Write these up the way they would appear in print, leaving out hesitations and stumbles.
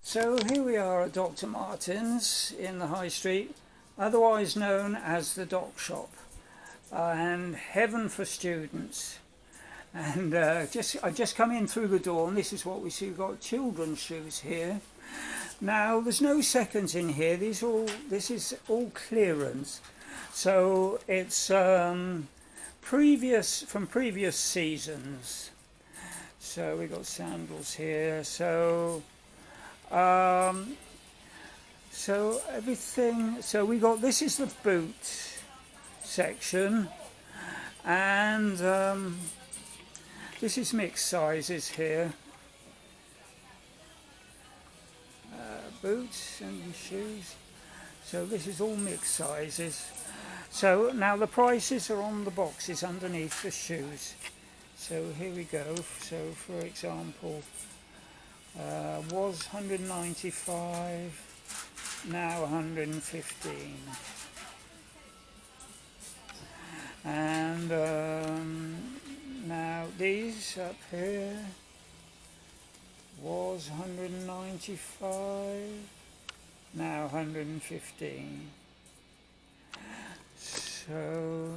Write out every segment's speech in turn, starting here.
So here we are at Dr. Maten's in the High Street, otherwise known as the Doc Shop, and heaven for students. And I just come in through the door, and this is what we see. We've got children's shoes here. Now there's no seconds in here. This is all clearance, so it's from previous seasons. So we've got sandals here. So everything. So we got, this is the boot section, and this is mixed sizes here. Boots and shoes. So this is all mixed sizes. So now the prices are on the boxes underneath the shoes. So here we go. So for example, was 195, now 115. And now these up here was 195, now 115. So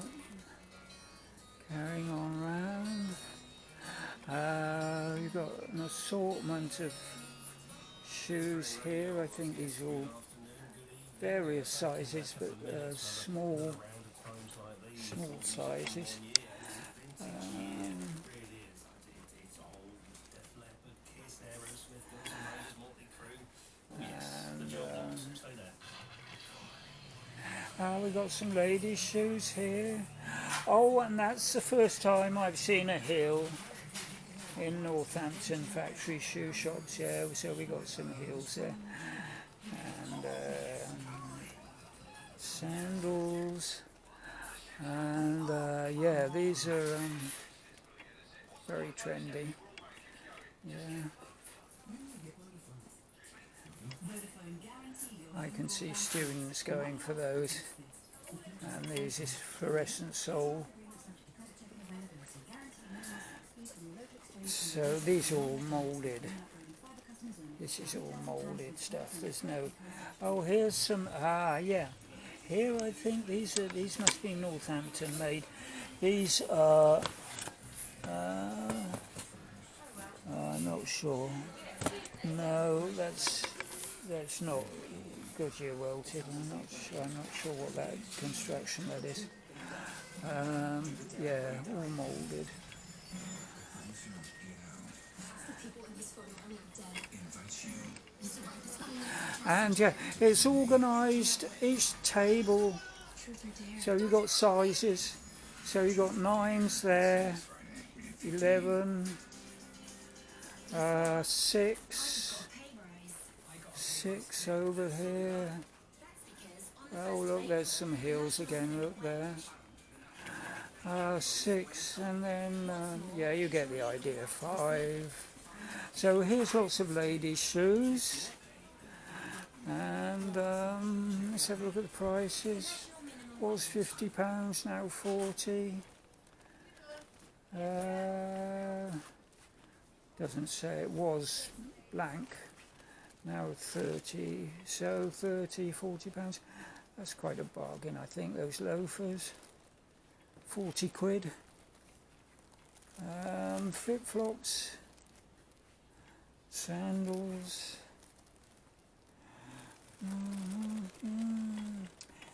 carrying on round, you've got an assortment of shoes here. I think these are all various sizes, but small sizes. We've got some ladies' shoes here. Oh, and that's the first time I've seen a heel in Northampton Factory Shoe Shops. Yeah, so we got some heels there. And sandals. And yeah, these are very trendy. Yeah. I can see students going for those. And these is fluorescent sole. So these are all moulded. This is all moulded stuff. There's no. Oh, here's some. Yeah. Here I think these must be Northampton made. These are. I'm not sure. No, that's not Goodyear welted. I'm not sure what that construction that is. Yeah, all moulded. And yeah, it's organised, each table. So you've got sizes. So you've got 9s there, 11, 6 over here. Oh look, there's some heels again, look there. 6, and then yeah, you get the idea, 5. So here's lots of ladies' shoes. And let's have a look at the prices. Was £50, now 40. Doesn't say, it was blank. Now 30, so 30, £40. That's quite a bargain, I think, those loafers. 40 quid. Flip-flops. Sandals.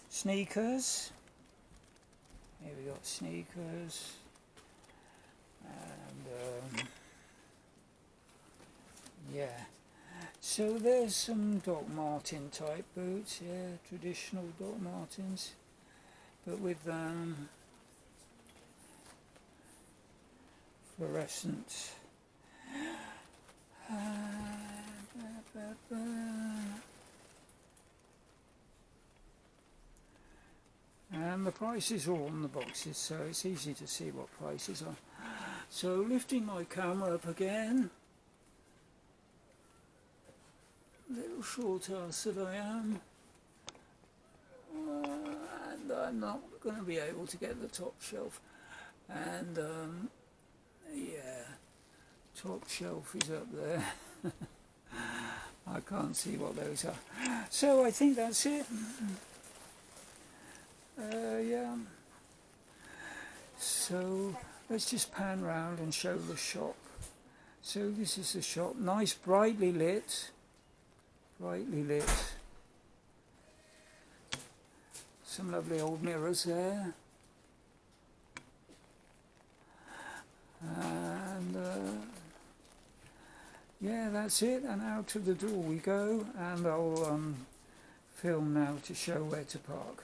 Sneakers. Here we got sneakers. And yeah. So there's some Doc Maten type boots, yeah, traditional Doc Martens, but with fluorescent. And the prices are all on the boxes, so it's easy to see what prices are. So lifting my camera up again. Little short ass that I am, and I'm not going to be able to get the top shelf, and yeah, top shelf is up there. I can't see what those are. So I think that's it. Yeah. So let's just pan round and show the shop. So this is the shop, nice brightly lit. Some lovely old mirrors there. And yeah, that's it, and out of the door we go, and I'll film now to show where to park.